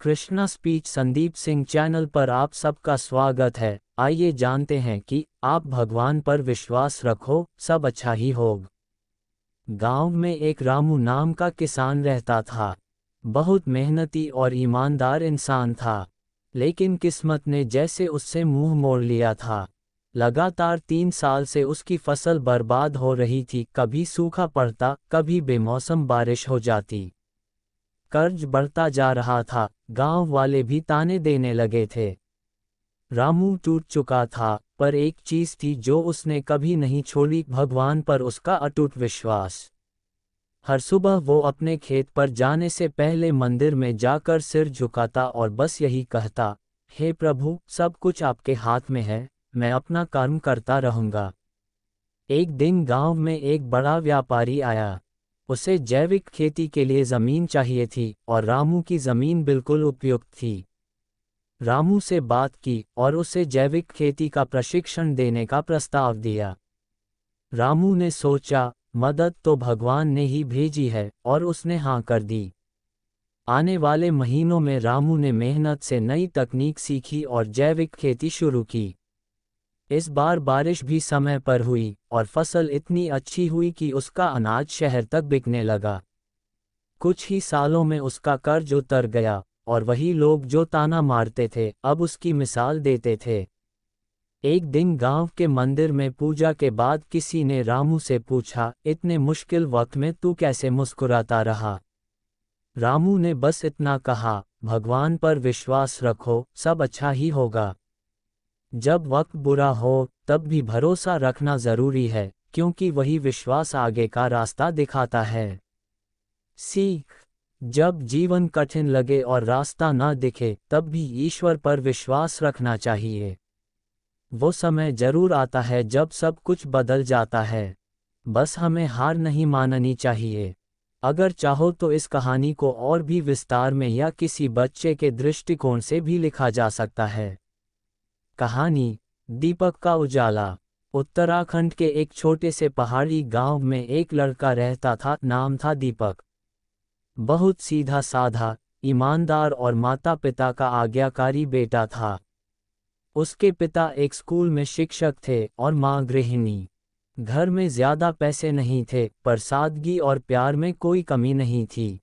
Krishna speech Sandeep Singh channel पर आप सबका स्वागत है। आइए जानते हैं कि आप भगवान पर विश्वास रखो, सब अच्छा ही होगा। गांव में एक रामू नाम का किसान रहता था। बहुत मेहनती और ईमानदार इंसान था, लेकिन किस्मत ने जैसे उससे मुंह मोड़ लिया था। लगातार 3 साल से उसकी फसल बर्बाद हो रही थी। कभी सूखा पड़ता, कभी बेमौसम बारिश हो जाती। कर्ज बढ़ता जा रहा था, गांव वाले भी ताने देने लगे थे। रामू टूट चुका था, पर एक चीज थी जो उसने कभी नहीं छोड़ी, भगवान पर उसका अटूट विश्वास। हर सुबह वो अपने खेत पर जाने से पहले मंदिर में जाकर सिर झुकाता और बस यही कहता, हे प्रभु, सब कुछ आपके हाथ में है, मैं अपना कर्म करता रहूंगा। एक दिन गांव में एक बड़ा व्यापारी आया। उसे जैविक खेती के लिए जमीन चाहिए थी और रामू की जमीन बिल्कुल उपयुक्त थी। रामू से बात की और उसे जैविक खेती का प्रशिक्षण देने का प्रस्ताव दिया। रामू ने सोचा, मदद तो भगवान ने ही भेजी है, और उसने हाँ कर दी। आने वाले महीनों में रामू ने मेहनत से नई तकनीक सीखी और जैविक खेती शुरू की। इस बार बारिश भी समय पर हुई और फसल इतनी अच्छी हुई कि उसका अनाज शहर तक बिकने लगा। कुछ ही सालों में उसका कर्ज उतर गया और वही लोग जो ताना मारते थे अब उसकी मिसाल देते थे। एक दिन गांव के मंदिर में पूजा के बाद किसी ने रामू से पूछा, इतने मुश्किल वक्त में तू कैसे मुस्कुराता रहा? रामू ने बस इतना कहा, भगवान पर विश्वास रखो, सब अच्छा ही होगा। जब वक्त बुरा हो तब भी भरोसा रखना जरूरी है, क्योंकि वही विश्वास आगे का रास्ता दिखाता है। सीख: जब जीवन कठिन लगे और रास्ता ना दिखे तब भी ईश्वर पर विश्वास रखना चाहिए। वो समय जरूर आता है जब सब कुछ बदल जाता है, बस हमें हार नहीं माननी चाहिए। अगर चाहो तो इस कहानी को और भी विस्तार में या किसी बच्चे के दृष्टिकोण से भी लिखा जा सकता है। कहानी: दीपक का उजाला। उत्तराखंड के एक छोटे से पहाड़ी गांव में एक लड़का रहता था, नाम था दीपक। बहुत सीधा साधा, ईमानदार और माता पिता का आज्ञाकारी बेटा था। उसके पिता एक स्कूल में शिक्षक थे और माँ गृहिणी। घर में ज्यादा पैसे नहीं थे, पर सादगी और प्यार में कोई कमी नहीं थी।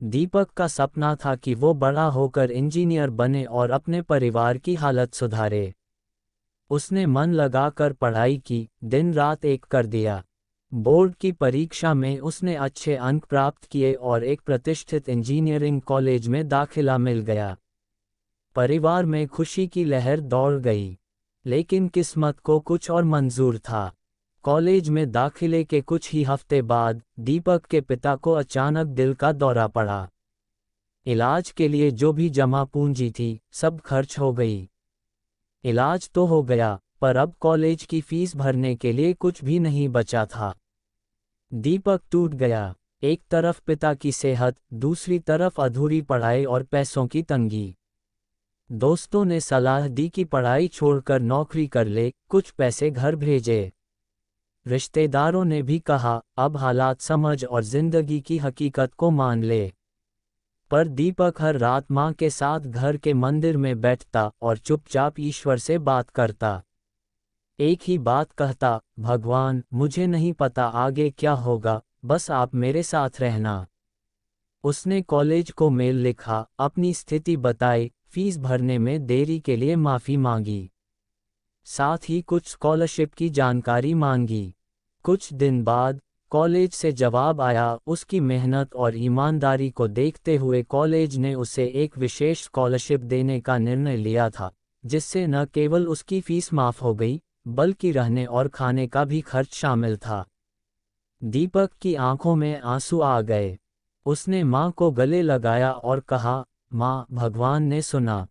दीपक का सपना था कि वो बड़ा होकर इंजीनियर बने और अपने परिवार की हालत सुधारे। उसने मन लगाकर पढ़ाई की, दिन रात एक कर दिया। बोर्ड की परीक्षा में उसने अच्छे अंक प्राप्त किए और एक प्रतिष्ठित इंजीनियरिंग कॉलेज में दाखिला मिल गया। परिवार में खुशी की लहर दौड़ गई, लेकिन किस्मत को कुछ और मंजूर था। कॉलेज में दाखिले के कुछ ही हफ्ते बाद दीपक के पिता को अचानक दिल का दौरा पड़ा। इलाज के लिए जो भी जमा पूंजी थी, सब खर्च हो गई। इलाज तो हो गया, पर अब कॉलेज की फीस भरने के लिए कुछ भी नहीं बचा था। दीपक टूट गया। एक तरफ पिता की सेहत, दूसरी तरफ अधूरी पढ़ाई और पैसों की तंगी। दोस्तों ने सलाह दी कि पढ़ाई छोड़कर नौकरी कर ले, कुछ पैसे घर भेजे। रिश्तेदारों ने भी कहा, अब हालात समझ और जिंदगी की हकीकत को मान ले। पर दीपक हर रात माँ के साथ घर के मंदिर में बैठता और चुपचाप ईश्वर से बात करता। एक ही बात कहता, भगवान, मुझे नहीं पता आगे क्या होगा, बस आप मेरे साथ रहना। उसने कॉलेज को मेल लिखा, अपनी स्थिति बताई, फीस भरने में देरी के लिए माफ़ी मांगी। साथ ही कुछ स्कॉलरशिप की जानकारी मांगी। कुछ दिन बाद कॉलेज से जवाब आया। उसकी मेहनत और ईमानदारी को देखते हुए कॉलेज ने उसे एक विशेष स्कॉलरशिप देने का निर्णय लिया था, जिससे न केवल उसकी फीस माफ़ हो गई, बल्कि रहने और खाने का भी खर्च शामिल था। दीपक की आंखों में आंसू आ गए। उसने माँ को गले लगाया और कहा, माँ, भगवान ने सुना।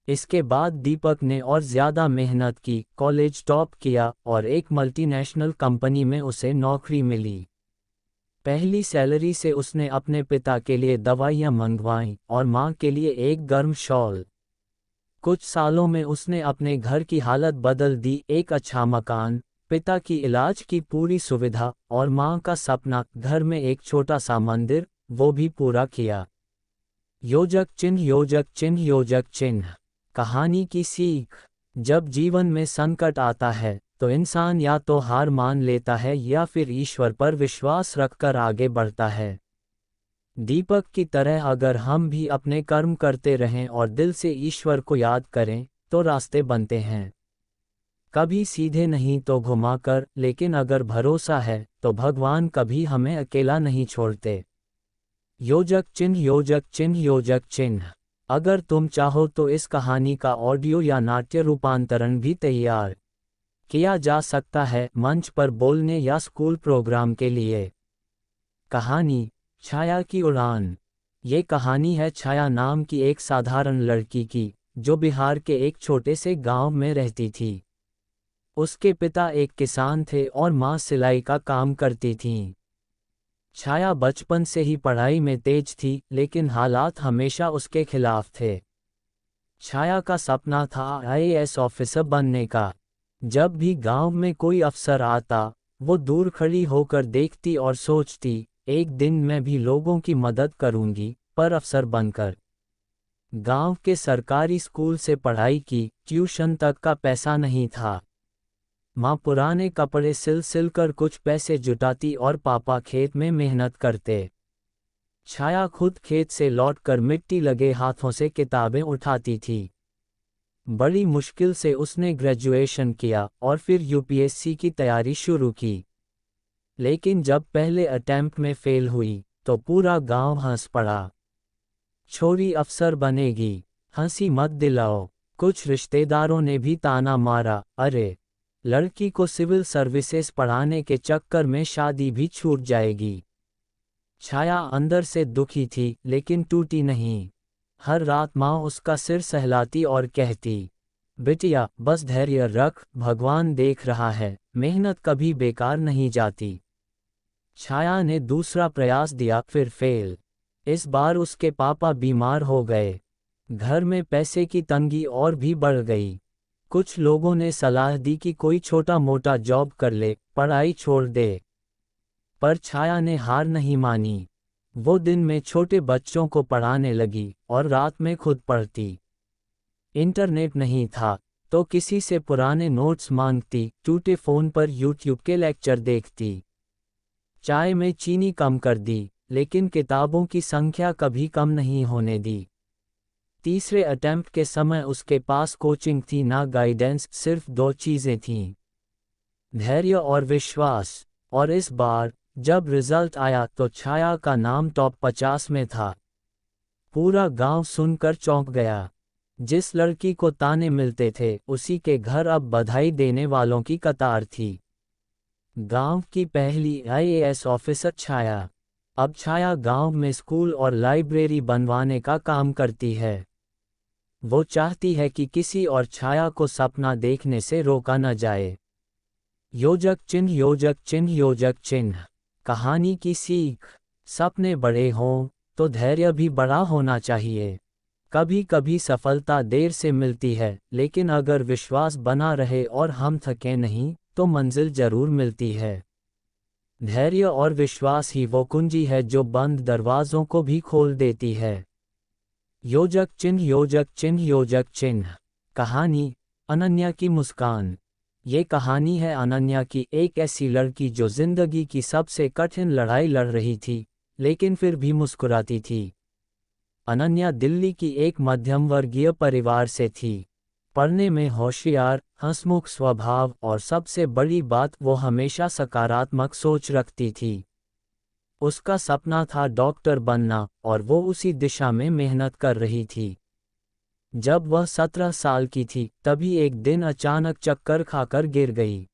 इसके बाद दीपक ने और ज़्यादा मेहनत की, कॉलेज टॉप किया और एक मल्टीनेशनल कंपनी में उसे नौकरी मिली। पहली सैलरी से उसने अपने पिता के लिए दवाइयाँ मंगवाईं और माँ के लिए एक गर्म शॉल। कुछ सालों में उसने अपने घर की हालत बदल दी, एक अच्छा मकान, पिता की इलाज की पूरी सुविधा और माँ का सपना, घर में एक छोटा सा मंदिर, वो भी पूरा किया। योजक चिन्ह योजक चिन्ह योजक चिन्ह। कहानी की सीख। जब जीवन में संकट आता है तो इंसान या तो हार मान लेता है या फिर ईश्वर पर विश्वास रखकर आगे बढ़ता है। दीपक की तरह अगर हम भी अपने कर्म करते रहें और दिल से ईश्वर को याद करें तो रास्ते बनते हैं। कभी सीधे नहीं तो घुमाकर, लेकिन अगर भरोसा है तो भगवान कभी हमें अकेला नहीं छोड़ते। योजक चिन्ह योजक चिन्ह योजक चिन्ह। अगर तुम चाहो तो इस कहानी का ऑडियो या नाट्य रूपांतरण भी तैयार किया जा सकता है, मंच पर बोलने या स्कूल प्रोग्राम के लिए। कहानी छाया की उड़ान। ये कहानी है छाया नाम की एक साधारण लड़की की, जो बिहार के एक छोटे से गांव में रहती थी। उसके पिता एक किसान थे और माँ सिलाई का काम करती थीं। छाया बचपन से ही पढ़ाई में तेज थी, लेकिन हालात हमेशा उसके खिलाफ थे। छाया का सपना था आईएएस ऑफिसर बनने का। जब भी गांव में कोई अफसर आता, वो दूर खड़ी होकर देखती और सोचती, एक दिन मैं भी लोगों की मदद करूंगी, पर अफसर बनकर। गांव के सरकारी स्कूल से पढ़ाई की, ट्यूशन तक का पैसा नहीं था। माँ पुराने कपड़े सिल कर कुछ पैसे जुटाती और पापा खेत में मेहनत करते। छाया खुद खेत से लौटकर मिट्टी लगे हाथों से किताबें उठाती थी। बड़ी मुश्किल से उसने ग्रेजुएशन किया और फिर यूपीएससी की तैयारी शुरू की। लेकिन जब पहले अटेम्प्ट में फेल हुई तो पूरा गांव हंस पड़ा। छोरी अफसर बनेगी, हंसी मत दिलाओ। कुछ रिश्तेदारों ने भी ताना मारा, अरे लड़की को सिविल सर्विसेज पढ़ाने के चक्कर में शादी भी छूट जाएगी। छाया अंदर से दुखी थी, लेकिन टूटी नहीं। हर रात माँ उसका सिर सहलाती और कहती, बिटिया बस धैर्य रख, भगवान देख रहा है, मेहनत कभी बेकार नहीं जाती। छाया ने दूसरा प्रयास दिया, फिर फेल। इस बार उसके पापा बीमार हो गए। घर में पैसे की तंगी और भी बढ़ गई। कुछ लोगों ने सलाह दी कि कोई छोटा मोटा जॉब कर ले, पढ़ाई छोड़ दे। पर छाया ने हार नहीं मानी। वो दिन में छोटे बच्चों को पढ़ाने लगी और रात में खुद पढ़ती। इंटरनेट नहीं था तो किसी से पुराने नोट्स मांगती, टूटे फोन पर यूट्यूब के लेक्चर देखती। चाय में चीनी कम कर दी, लेकिन किताबों की संख्या कभी कम नहीं होने दी। तीसरे अटेम्प्ट के समय उसके पास कोचिंग थी ना गाइडेंस, सिर्फ 2 चीज़ें थीं, धैर्य और विश्वास। और इस बार जब रिजल्ट आया तो छाया का नाम टॉप 50 में था। पूरा गांव सुनकर चौंक गया। जिस लड़की को ताने मिलते थे, उसी के घर अब बधाई देने वालों की कतार थी। गांव की पहली आईएएस ऑफिसर छाया। अब छाया गांव में स्कूल और लाइब्रेरी बनवाने का काम करती है। वो चाहती है कि किसी और छाया को सपना देखने से रोका न जाए। योजक चिन्ह योजक चिन्ह योजक चिन्ह। कहानी की सीख। सपने बड़े हों तो धैर्य भी बड़ा होना चाहिए। कभी कभी सफलता देर से मिलती है, लेकिन अगर विश्वास बना रहे और हम थके नहीं तो मंजिल जरूर मिलती है। धैर्य और विश्वास ही वो कुंजी है जो बंद दरवाजों को भी खोल देती है। योजक चिन्ह योजक चिन्ह योजक चिन्ह। कहानी अनन्या की मुस्कान। ये कहानी है अनन्या की, एक ऐसी लड़की जो जिंदगी की सबसे कठिन लड़ाई लड़ रही थी, लेकिन फिर भी मुस्कुराती थी। अनन्या दिल्ली की एक मध्यम वर्गीय परिवार से थी। पढ़ने में होशियार, हंसमुख स्वभाव और सबसे बड़ी बात, वो हमेशा सकारात्मक सोच रखती थी। उसका सपना था डॉक्टर बनना और वो उसी दिशा में मेहनत कर रही थी। जब वह 17 साल की थी तभी एक दिन अचानक चक्कर खाकर गिर गई।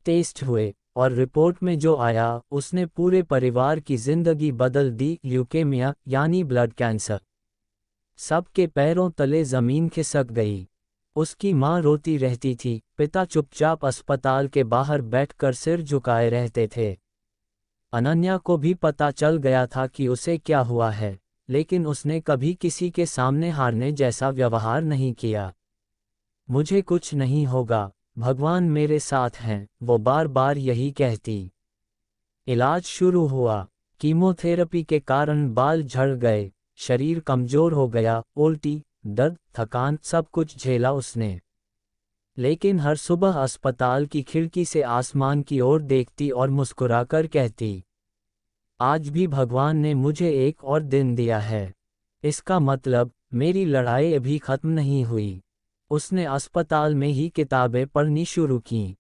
टेस्ट हुए और रिपोर्ट में जो आया उसने पूरे परिवार की जिंदगी बदल दी, ल्यूकेमिया यानी ब्लड कैंसर। सबके पैरों तले जमीन खिसक गई। उसकी माँ रोती रहती थी, पिता चुपचाप अस्पताल के बाहर बैठकर सिर झुकाए रहते थे। अनन्या को भी पता चल गया था कि उसे क्या हुआ है, लेकिन उसने कभी किसी के सामने हारने जैसा व्यवहार नहीं किया। मुझे कुछ नहीं होगा, भगवान मेरे साथ हैं, वो बार बार यही कहती। इलाज शुरू हुआ। कीमोथेरेपी के कारण बाल झड़ गए, शरीर कमजोर हो गया, उल्टी, दर्द, थकान, सब कुछ झेला उसने। लेकिन हर सुबह अस्पताल की खिड़की से आसमान की ओर देखती और मुस्कुराकर कहती, आज भी भगवान ने मुझे एक और दिन दिया है। इसका मतलब, मेरी लड़ाई अभी खत्म नहीं हुई। उसने अस्पताल में ही किताबें पढ़नी शुरू की,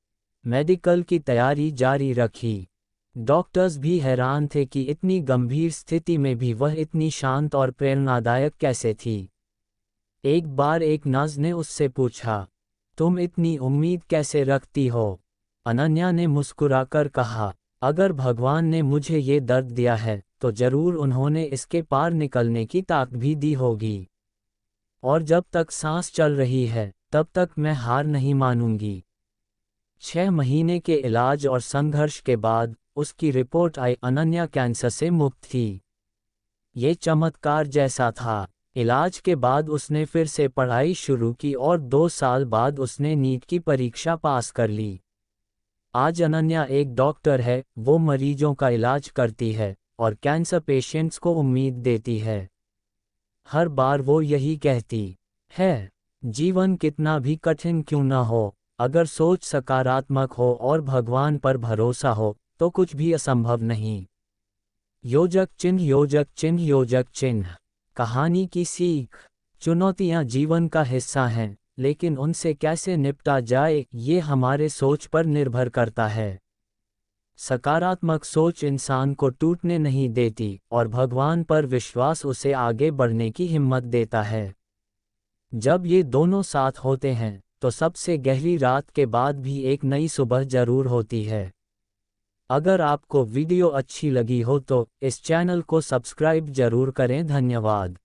मेडिकल की तैयारी जारी रखी। डॉक्टर्स भी हैरान थे कि इतनी गंभीर स्थिति में भी वह इतनी शांत और प्रेरणादायक कैसे थी। एक बार एक नर्स ने उससे पूछा, तुम इतनी उम्मीद कैसे रखती हो? अनन्या ने मुस्कुराकर कहा, अगर भगवान ने मुझे ये दर्द दिया है, तो जरूर उन्होंने इसके पार निकलने की ताकत भी दी होगी। और जब तक सांस चल रही है, तब तक मैं हार नहीं मानूंगी। 6 महीने के इलाज और संघर्ष के बाद उसकी रिपोर्ट आई, अनन्या कैंसर से मुक्त थी। ये चमत्कार जैसा था। इलाज के बाद उसने फिर से पढ़ाई शुरू की और 2 साल बाद उसने नीट की परीक्षा पास कर ली। आज अनन्या एक डॉक्टर है, वो मरीजों का इलाज करती है और कैंसर पेशेंट्स को उम्मीद देती है। हर बार वो यही कहती है, जीवन कितना भी कठिन क्यों न हो, अगर सोच सकारात्मक हो और भगवान पर भरोसा हो, तो कुछ भी असंभव नहीं। योजक चिन्ह, योजक चिन्ह, योजक चिन्ह। कहानी की सीख। चुनौतियां जीवन का हिस्सा हैं, लेकिन उनसे कैसे निपटा जाए, ये हमारे सोच पर निर्भर करता है। सकारात्मक सोच इंसान को टूटने नहीं देती और भगवान पर विश्वास उसे आगे बढ़ने की हिम्मत देता है। जब ये दोनों साथ होते हैं, तो सबसे गहरी रात के बाद भी एक नई सुबह जरूर होती है। अगर आपको वीडियो अच्छी लगी हो तो इस चैनल को सब्सक्राइब जरूर करें। धन्यवाद।